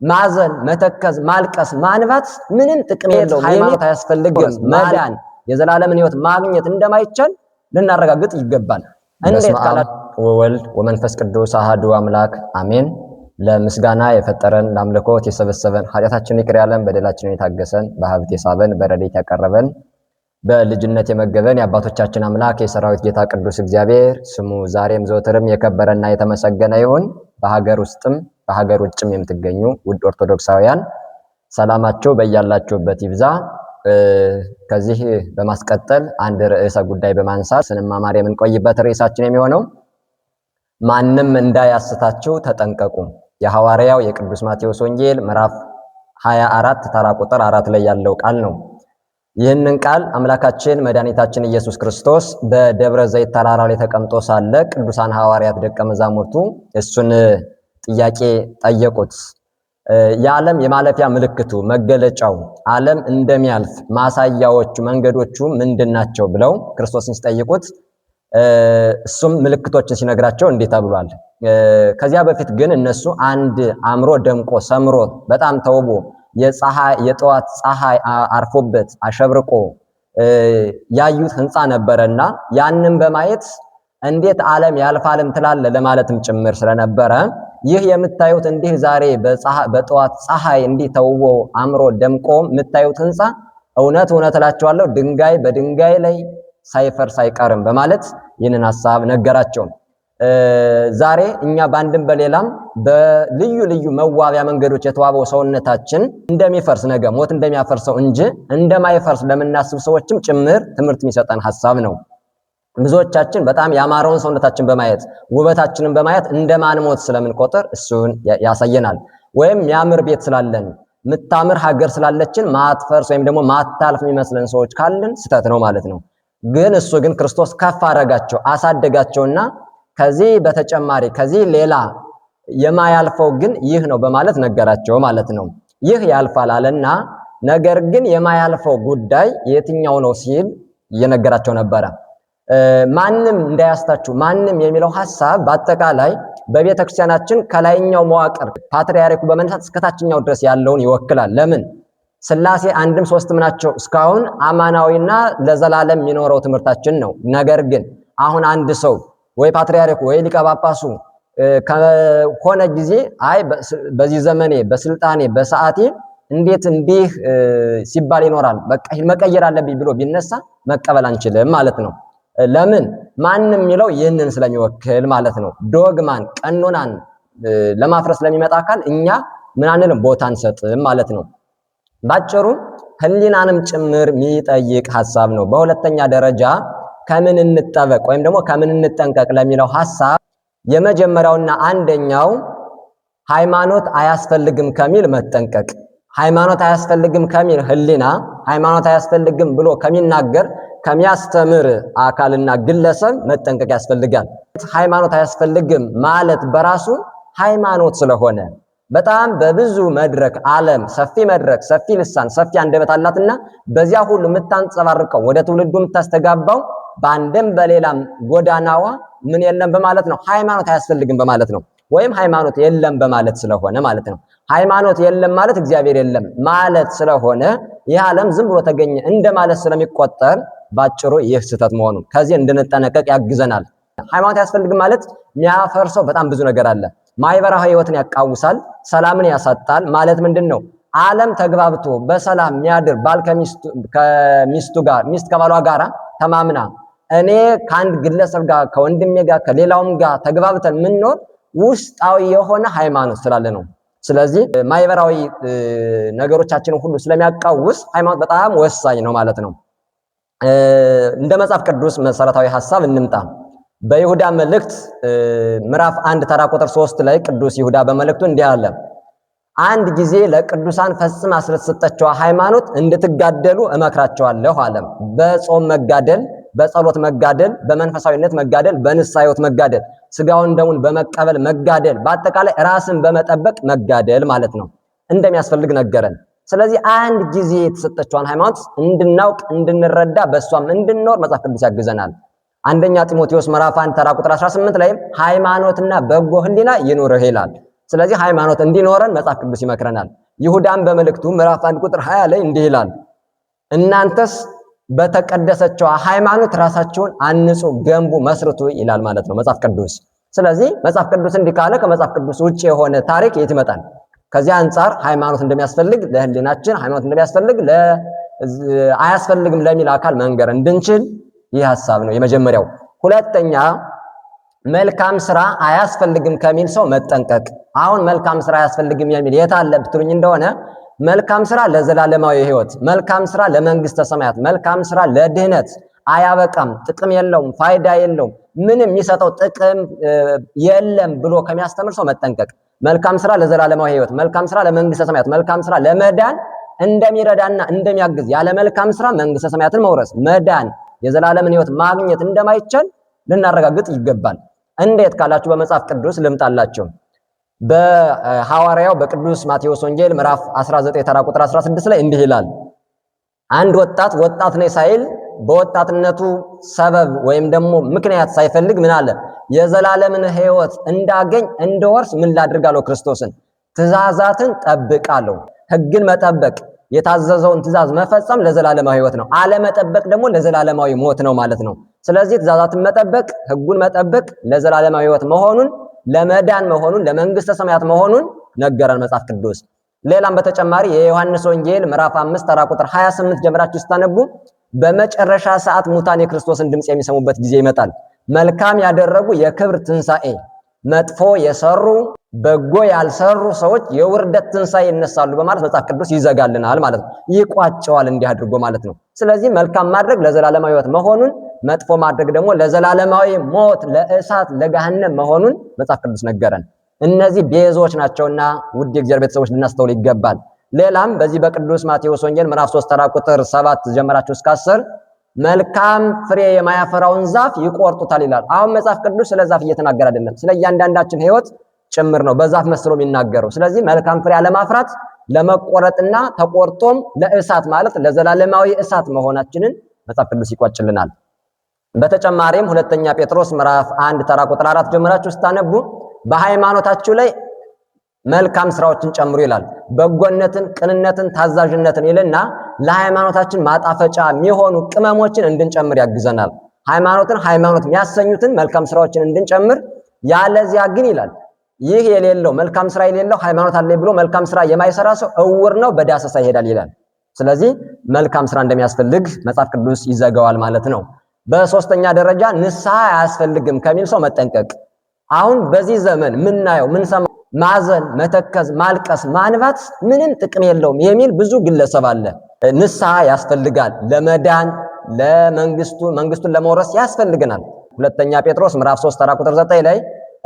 ማዘን፣ መተከዝ፣ ማልቀስ፣ ማንባት ምንም ጥቅም የለውም። ሃይማኖት አያስፈልግም። መዳን የዘላለምን ሕይወት ማግኘት እንደማይቻል ልናረጋግጥ ይገባል። እንዴት ካላችሁ ወወልድ ወመንፈስ ቅዱስ አሐዱ አምላክ አሜን። ለምስጋና የፈጠረን ለአምልኮት የሰበሰበን ኃጢአታችንን ይቅር ያለን በደላችንን የታገሰን በሀብት የሳበን በረድኤት ያቀረበን በልጅነት የመገበን የአባቶቻችን አምላክ የሰራዊት ጌታ ቅዱስ እግዚአብሔር ስሙ ዛሬም ዘወትርም የከበረና የተመሰገነ ይሁን። በሀገር ውስጥም በሀገር ውጭም የምትገኙ ውድ ኦርቶዶክሳውያን ሰላማችሁ በያላችሁበት ይብዛ። ከዚህ በማስቀጠል አንድ ርዕሰ ጉዳይ በማንሳት ስንማማር የምንቆይበት ርዕሳችን የሚሆነው ማንም እንዳያስታችሁ ተጠንቀቁ፣ የሐዋርያው የቅዱስ ማቴዎስ ወንጌል ምዕራፍ 24 ተራ ቁጥር 4 ላይ ያለው ቃል ነው። ይህንን ቃል አምላካችን መድኃኒታችን ኢየሱስ ክርስቶስ በደብረ ዘይት ተራራ ላይ ተቀምጦ ሳለ ቅዱሳን ሐዋርያት ደቀ መዛሙርቱ እሱን ጥያቄ ጠየቁት። የዓለም የማለፊያ ምልክቱ መገለጫው ዓለም እንደሚያልፍ ማሳያዎቹ መንገዶቹ ምንድናቸው ብለው ክርስቶስን ሲጠይቁት እሱም ምልክቶችን ሲነግራቸው እንዲህ ተብሏል። ከዚያ በፊት ግን እነሱ አንድ አምሮ ደምቆ ሰምሮ በጣም ተውቦ የጠዋት ፀሐይ አርፎበት አሸብርቆ ያዩት ሕንፃ ነበረና ያንን በማየት እንዴት ዓለም ያልፋልም ትላለ ለማለትም ጭምር ስለነበረ ይህ የምታዩት እንዲህ ዛሬ በጠዋት ፀሐይ እንዲህ ተውቦ አምሮ ደምቆ የምታዩት ሕንፃ እውነት እውነት እላችኋለሁ ድንጋይ በድንጋይ ላይ ሳይፈርስ አይቀርም በማለት ይህንን ሐሳብ ነገራቸው። ዛሬ እኛ በአንድም በሌላም በልዩ ልዩ መዋቢያ መንገዶች የተዋበው ሰውነታችን እንደሚፈርስ ነገ ሞት እንደሚያፈርሰው እንጂ እንደማይፈርስ ለምናስብ ሰዎችም ጭምር ትምህርት የሚሰጠን ሐሳብ ነው። ብዙዎቻችን በጣም ያማረውን ሰውነታችን በማየት ውበታችንን በማየት እንደማንሞት ስለምንቆጥር እሱን ያሳየናል። ወይም የሚያምር ቤት ስላለን ምታምር ሀገር ስላለችን ማትፈርስ ወይም ደግሞ ማታልፍ የሚመስለን ሰዎች ካለን ስተት ነው ማለት ነው። ግን እሱ ግን ክርስቶስ ከፍ አደረጋቸው አሳደጋቸውና ከዚህ በተጨማሪ ከዚህ ሌላ የማያልፈው ግን ይህ ነው በማለት ነገራቸው ማለት ነው። ይህ ያልፋል አለና ነገር ግን የማያልፈው ጉዳይ የትኛው ነው ሲል እየነገራቸው ነበረ። ማንም እንዳያስታችሁ ማንም የሚለው ሐሳብ በአጠቃላይ በቤተ ክርስቲያናችን ከላይኛው መዋቅር ፓትርያርኩ በመነሳት እስከ ታችኛው ድረስ ያለውን ይወክላል። ለምን ሥላሴ አንድም ሶስትም ናቸው እስካሁን አማናዊና ለዘላለም የሚኖረው ትምህርታችን ነው። ነገር ግን አሁን አንድ ሰው ወይ ፓትርያርኩ ወይ ሊቀ ጳጳሱ ከሆነ ጊዜ አይ በዚህ ዘመኔ በስልጣኔ በሰዓቴ እንዴት እንዲህ ሲባል ይኖራል በቃ መቀየር አለብኝ ብሎ ቢነሳ መቀበል አንችልም ማለት ነው። ለምን ማንም የሚለው ይህንን ስለሚወክል ማለት ነው። ዶግማን ቀኖናን ለማፍረስ ለሚመጣ አካል እኛ ምን አንልም ቦታ አንሰጥም ማለት ነው። ባጭሩ ሕሊናንም ጭምር የሚጠይቅ ሐሳብ ነው። በሁለተኛ ደረጃ ከምን እንጠበቅ ወይም ደግሞ ከምን እንጠንቀቅ ለሚለው ሐሳብ የመጀመሪያውና አንደኛው ሃይማኖት አያስፈልግም ከሚል መጠንቀቅ፣ ሃይማኖት አያስፈልግም ከሚል ሕሊና ሃይማኖት አያስፈልግም ብሎ ከሚናገር ከሚያስተምር አካልና ግለሰብ መጠንቀቅ ያስፈልጋል። ሃይማኖት አያስፈልግም ማለት በራሱ ሃይማኖት ስለሆነ በጣም በብዙ መድረክ ዓለም ሰፊ መድረክ ሰፊ ልሳን ሰፊ አንደበት አላትና በዚያ ሁሉ የምታንጸባርቀው ወደ ትውልዱ የምታስተጋባው በአንድም በሌላም ጎዳናዋ ምን የለም በማለት ነው። ሃይማኖት አያስፈልግም በማለት ነው። ወይም ሃይማኖት የለም በማለት ስለሆነ ማለት ነው። ሃይማኖት የለም ማለት እግዚአብሔር የለም ማለት ስለሆነ ይህ ዓለም ዝም ብሎ ተገኘ እንደማለት ስለሚቆጠር ባጭሩ ይህ ስህተት መሆኑ ከዚህ እንድንጠነቀቅ ያግዘናል። ሃይማኖት አያስፈልግም ማለት የሚያፈርሰው በጣም ብዙ ነገር አለ። ማህበራዊ ሕይወትን ያቃውሳል፣ ሰላምን ያሳጣል። ማለት ምንድነው? ዓለም ተግባብቶ በሰላም የሚያድር ባል ከሚስቱ ጋር ሚስት ከባሏ ጋር ተማምና እኔ ከአንድ ግለሰብ ጋር ከወንድሜ ጋር ከሌላውም ጋር ተግባብተን ምንኖር ውስጣዊ የሆነ ሃይማኖት ስላለ ነው። ስለዚህ ማህበራዊ ነገሮቻችንን ሁሉ ስለሚያቃውስ ሃይማኖት በጣም ወሳኝ ነው ማለት ነው። እንደ መጽሐፍ ቅዱስ መሰረታዊ ሐሳብ እንምጣ። በይሁዳ መልእክት ምዕራፍ 1 ተራ ቁጥር 3 ላይ ቅዱስ ይሁዳ በመልእክቱ እንዲህ አለ። አንድ ጊዜ ለቅዱሳን ፈጽማ ስለተሰጠችው ሃይማኖት እንድትጋደሉ እመክራቸዋለሁ አለ። በጾም መጋደል፣ በጸሎት መጋደል፣ በመንፈሳዊነት መጋደል፣ በንስሐ ሕይወት መጋደል፣ ስጋውን ደሙን በመቀበል መጋደል፣ በአጠቃላይ ራስን በመጠበቅ መጋደል ማለት ነው እንደሚያስፈልግ ነገረን። ስለዚህ አንድ ጊዜ የተሰጠችውን ሃይማኖት እንድናውቅ እንድንረዳ በእሷም እንድንኖር መጽሐፍ ቅዱስ ያግዘናል። አንደኛ ጢሞቴዎስ ምዕራፍ 1 ተራ ቁጥር 18 ላይ ሃይማኖትና በጎ ሕሊና ይኑርህ ይላል። ስለዚህ ሃይማኖት እንዲኖረን መጽሐፍ ቅዱስ ይመክረናል። ይሁዳም በመልእክቱ ምዕራፍ 1 ቁጥር 20 ላይ እንዲህ ይላል፣ እናንተስ በተቀደሰችው ሃይማኖት ራሳችሁን አንጹ፣ ገንቡ፣ መስርቱ ይላል ማለት ነው መጽሐፍ ቅዱስ። ስለዚህ መጽሐፍ ቅዱስ እንዲህ ካለ ከመጽሐፍ ቅዱስ ውጪ የሆነ ታሪክ የት ይመጣል? ከዚህ አንጻር ሃይማኖት እንደሚያስፈልግ ለህሊናችን ሃይማኖት እንደሚያስፈልግ አያስፈልግም ለሚል አካል መንገር እንድንችል ይህ ሐሳብ ነው የመጀመሪያው። ሁለተኛ መልካም ስራ አያስፈልግም ከሚል ሰው መጠንቀቅ። አሁን መልካም ስራ አያስፈልግም የሚል የት አለ ብትሉኝ እንደሆነ መልካም ስራ ለዘላለማዊ ህይወት፣ መልካም ስራ ለመንግስተ ሰማያት፣ መልካም ስራ ለድህነት አያበቃም፣ ጥቅም የለውም፣ ፋይዳ የለውም፣ ምንም የሚሰጠው ጥቅም የለም ብሎ ከሚያስተምር ሰው መጠንቀቅ። መልካም ስራ ለዘላለማዊ ህይወት፣ መልካም ስራ ለመንግስተ ሰማያት፣ መልካም ስራ ለመዳን እንደሚረዳና እንደሚያግዝ ያለ መልካም ስራ መንግስተ ሰማያትን መውረስ መዳን የዘላለምን ህይወት ማግኘት እንደማይቻል ልናረጋግጥ ይገባል። እንዴት ካላችሁ በመጽሐፍ ቅዱስ ልምጣላችሁ። በሐዋርያው በቅዱስ ማቴዎስ ወንጌል ምዕራፍ 19 ተራ ቁጥር 16 ላይ እንዲህ ይላል፣ አንድ ወጣት ነኝ ሳይል በወጣትነቱ ሰበብ ወይም ደግሞ ምክንያት ሳይፈልግ ምን አለ? የዘላለምን ህይወት እንዳገኝ እንደወርስ ምን ላድርጋለሁ? ክርስቶስን ትእዛዛትን ጠብቃለሁ። ህግን መጠበቅ የታዘዘውን ትእዛዝ መፈጸም ለዘላለማዊ ህይወት ነው። አለመጠበቅ ደግሞ ለዘላለማዊ ሞት ነው ማለት ነው። ስለዚህ ትእዛዛትን መጠበቅ፣ ህጉን መጠበቅ ለዘላለማዊ ህይወት መሆኑን፣ ለመዳን መሆኑን፣ ለመንግስተ ሰማያት መሆኑን ነገረን መጽሐፍ ቅዱስ። ሌላም በተጨማሪ የዮሐንስ ወንጌል ምዕራፍ 5 ተራ ቁጥር 28 ጀምራችሁ ስታነቡ በመጨረሻ ሰዓት ሙታን የክርስቶስን ድምጽ የሚሰሙበት ጊዜ ይመጣል። መልካም ያደረጉ የክብር ትንሣኤ፣ መጥፎ የሰሩ በጎ ያልሰሩ ሰዎች የውርደት ትንሣኤ ይነሳሉ በማለት መጽሐፍ ቅዱስ ይዘጋልናል ማለት ነው። ይቋጨዋል እንዲህ አድርጎ ማለት ነው። ስለዚህ መልካም ማድረግ ለዘላለማዊ ህይወት መሆኑን፣ መጥፎ ማድረግ ደግሞ ለዘላለማዊ ሞት፣ ለእሳት፣ ለገሃነም መሆኑን መጽሐፍ ቅዱስ ነገረን። እነዚህ ቤዞች ናቸውና ውድ የእግዚአብሔር ቤተሰቦች ልናስተውል ይገባል። ሌላም በዚህ በቅዱስ ማቴዎስ ወንጌል ምዕራፍ 3 ተራ ቁጥር 7 ጀምራችሁ እስከ 10 መልካም ፍሬ የማያፈራውን ዛፍ ይቆርጡታል ይላል። አሁን መጽሐፍ ቅዱስ ስለ ዛፍ እየተናገረ አይደለም፣ ስለ እያንዳንዳችን ህይወት ጭምር ነው በዛፍ መስሎ የሚናገረው። ስለዚህ መልካም ፍሬ አለማፍራት ለመቆረጥና ተቆርጦም ለእሳት ማለት ለዘላለማዊ እሳት መሆናችንን መጽሐፍ ቅዱስ ይቋጭልናል። በተጨማሪም ሁለተኛ ጴጥሮስ ምዕራፍ 1 ተራ ቁጥር 4 ጀምራችሁ ስታነቡ በሃይማኖታችሁ ላይ መልካም ስራዎችን ጨምሩ ይላል። በጎነትን፣ ቅንነትን፣ ታዛዥነትን ይልና ለሃይማኖታችን ማጣፈጫ የሚሆኑ ቅመሞችን እንድንጨምር ያግዘናል። ሃይማኖትን ሃይማኖት የሚያሰኙትን መልካም ስራዎችን እንድንጨምር፣ ያለዚያ ግን ይላል ይህ የሌለው መልካም ስራ የሌለው ሃይማኖት አለ ብሎ መልካም ስራ የማይሰራ ሰው እውር ነው፣ በዳሰሳ ይሄዳል ይላል። ስለዚህ መልካም ስራ እንደሚያስፈልግ መጽሐፍ ቅዱስ ይዘጋዋል ማለት ነው። በሶስተኛ ደረጃ ንስሐ አያስፈልግም ከሚል ሰው መጠንቀቅ። አሁን በዚህ ዘመን ምናየው ምንሰማው ማዘን፣ መተከዝ፣ ማልቀስ፣ ማንባት ምንም ጥቅም የለውም የሚል ብዙ ግለሰብ አለ። ንስሐ ያስፈልጋል። ለመዳን መንግስቱን ለመውረስ ያስፈልገናል። ሁለተኛ ጴጥሮስ ምዕራፍ 3 ተራ ቁጥር 9 ላይ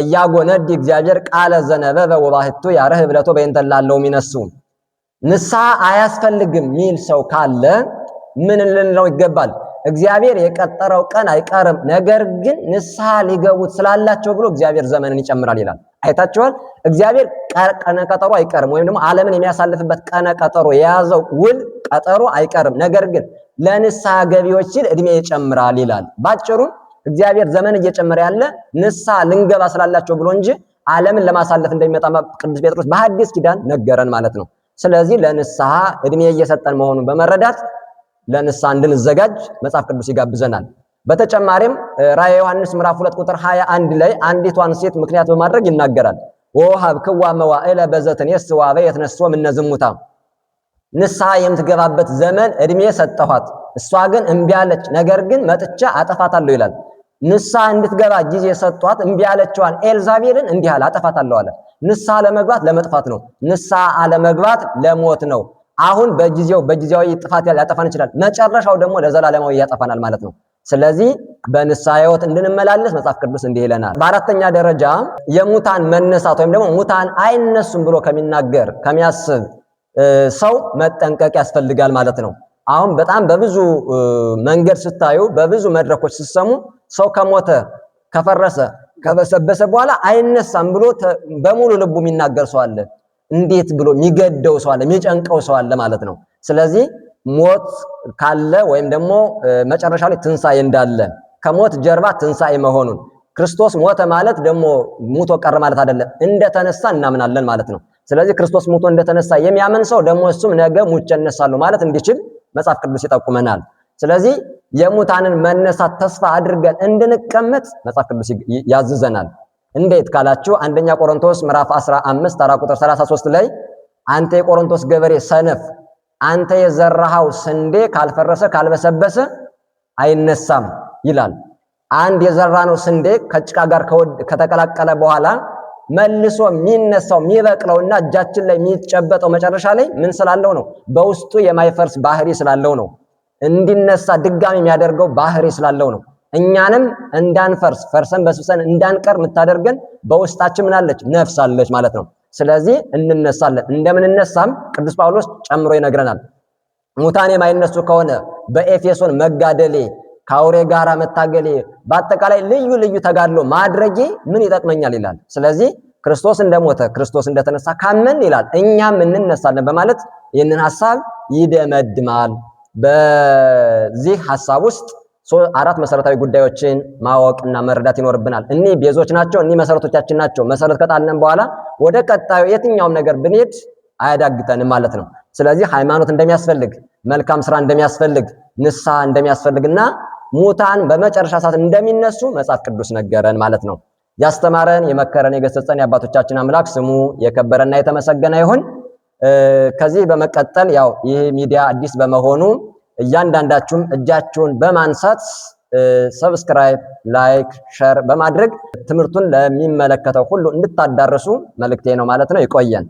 እያጎነድ እግዚአብሔር ቃለ ዘነበበ ወባህቱ ያርህ ብለቶ በእንተላለው ሚነሱ ንስሐ አያስፈልግም ሚል ሰው ካለ ምን ልንለው ይገባል? እግዚአብሔር የቀጠረው ቀን አይቀርም፣ ነገር ግን ንስሐ ሊገቡት ስላላቸው ብሎ እግዚአብሔር ዘመንን ይጨምራል ይላል። አይታችኋል? እግዚአብሔር ቀነ ቀጠሮ አይቀርም፣ ወይም ደግሞ ዓለምን የሚያሳልፍበት ቀነ ቀጠሮ የያዘው ውል ቀጠሮ አይቀርም፣ ነገር ግን ለንስሐ ገቢዎች ሲል እድሜ ይጨምራል ይላል። ባጭሩ እግዚአብሔር ዘመን እየጨመረ ያለ ንስሐ ልንገባ ስላላቸው ብሎ እንጂ ዓለምን ለማሳለፍ እንደሚመጣ ቅዱስ ጴጥሮስ በሐዲስ ኪዳን ነገረን ማለት ነው። ስለዚህ ለንስሐ እድሜ እየሰጠን መሆኑን በመረዳት ለንስሐ እንድንዘጋጅ መጽሐፍ ቅዱስ ይጋብዘናል። በተጨማሪም ራዕየ ዮሐንስ ምዕራፍ 2 ቁጥር 21 ላይ አንዲቷን ሴት ምክንያት በማድረግ ይናገራል። ወሀብክዋ መዋዕለ በዘትኔስ ዋበ የተነስቶ እምነ ዝሙታ፣ ንስሐ የምትገባበት ዘመን እድሜ ሰጠኋት፣ እሷ ግን እምቢ አለች፣ ነገር ግን መጥቻ አጠፋታለሁ ይላል። ንስሐ እንድትገባ ጊዜ ሰጧት፣ እምቢ አለችዋን ኤልዛቤልን እንዲህ አለ አጠፋታለሁ አለ። ንስሐ ለመግባት ለመጥፋት ነው። ንስሐ አለመግባት ለሞት ነው። አሁን በጊዜያዊ ጥፋት ያጠፋን ይችላል፣ መጨረሻው ደግሞ ለዘላለማዊ ያጠፋናል ማለት ነው። ስለዚህ በንስሐ ሕይወት እንድንመላለስ መጽሐፍ ቅዱስ እንዲህ ይለናል። በአራተኛ ደረጃ የሙታን መነሳት ወይም ደግሞ ሙታን አይነሱም ብሎ ከሚያስብ ሰው መጠንቀቅ ያስፈልጋል ማለት ነው። አሁን በጣም በብዙ መንገድ ስታዩ፣ በብዙ መድረኮች ሲሰሙ ሰው ከሞተ ከፈረሰ ከበሰበሰ በኋላ አይነሳም ብሎ በሙሉ ልቡ የሚናገር ሰው አለ። እንዴት ብሎ የሚገደው ሰው አለ፣ የሚጨንቀው ሰው አለ ማለት ነው። ስለዚህ ሞት ካለ ወይም ደግሞ መጨረሻ ላይ ትንሣኤ እንዳለ፣ ከሞት ጀርባ ትንሣኤ መሆኑን፣ ክርስቶስ ሞተ ማለት ደግሞ ሙቶ ቀረ ማለት አይደለም፣ እንደተነሳ እናምናለን ማለት ነው። ስለዚህ ክርስቶስ ሙቶ እንደተነሳ የሚያምን ሰው ደግሞ እሱም ነገ ሙቼ እነሳለሁ ማለት እንዲችል መጽሐፍ ቅዱስ ይጠቁመናል። ስለዚህ የሙታንን መነሳት ተስፋ አድርገን እንድንቀመጥ መጽሐፍ ቅዱስ ያዝዘናል። እንዴት ካላችሁ አንደኛ ቆሮንቶስ ምዕራፍ 15 ተራ ቁጥር 33 ላይ አንተ የቆሮንቶስ ገበሬ ሰነፍ፣ አንተ የዘራሃው ስንዴ ካልፈረሰ ካልበሰበሰ አይነሳም ይላል። አንድ የዘራነው ስንዴ ከጭቃ ጋር ከተቀላቀለ በኋላ መልሶ የሚነሳው የሚበቅለውና እጃችን ላይ የሚጨበጠው መጨረሻ ላይ ምን ስላለው ነው? በውስጡ የማይፈርስ ባህሪ ስላለው ነው። እንዲነሳ ድጋሚ የሚያደርገው ባህሪ ስላለው ነው። እኛንም እንዳንፈርስ ፈርሰን በስብሰን እንዳንቀር የምታደርገን በውስጣችን ምን አለች? ነፍስ አለች ማለት ነው። ስለዚህ እንነሳለን። እንደምንነሳም ቅዱስ ጳውሎስ ጨምሮ ይነግረናል። ሙታን የማይነሱ ከሆነ በኤፌሶን መጋደሌ፣ ከአውሬ ጋራ መታገሌ፣ በአጠቃላይ ልዩ ልዩ ተጋድሎ ማድረጌ ምን ይጠቅመኛል ይላል። ስለዚህ ክርስቶስ እንደሞተ ክርስቶስ እንደተነሳ ካመን ይላል እኛም እንነሳለን በማለት ይህንን ሐሳብ ይደመድማል። በዚህ ሐሳብ ውስጥ አራት መሰረታዊ ጉዳዮችን ማወቅና መረዳት ይኖርብናል። እኒህ ቤዞች ናቸው፣ እኒህ መሰረቶቻችን ናቸው። መሰረት ከጣልን በኋላ ወደ ቀጣዩ የትኛውም ነገር ብንሄድ አያዳግተንም ማለት ነው። ስለዚህ ሃይማኖት እንደሚያስፈልግ፣ መልካም ስራ እንደሚያስፈልግ፣ ንስሐ እንደሚያስፈልግና ሙታን በመጨረሻ ሰዓት እንደሚነሱ መጽሐፍ ቅዱስ ነገረን ማለት ነው። ያስተማረን የመከረን የገሰጸን የአባቶቻችን አምላክ ስሙ የከበረና የተመሰገነ ይሁን። ከዚህ በመቀጠል ያው ይህ ሚዲያ አዲስ በመሆኑ እያንዳንዳችሁም እጃችሁን በማንሳት ሰብስክራይብ፣ ላይክ፣ ሸር በማድረግ ትምህርቱን ለሚመለከተው ሁሉ እንድታዳርሱ መልእክቴ ነው ማለት ነው። ይቆየን።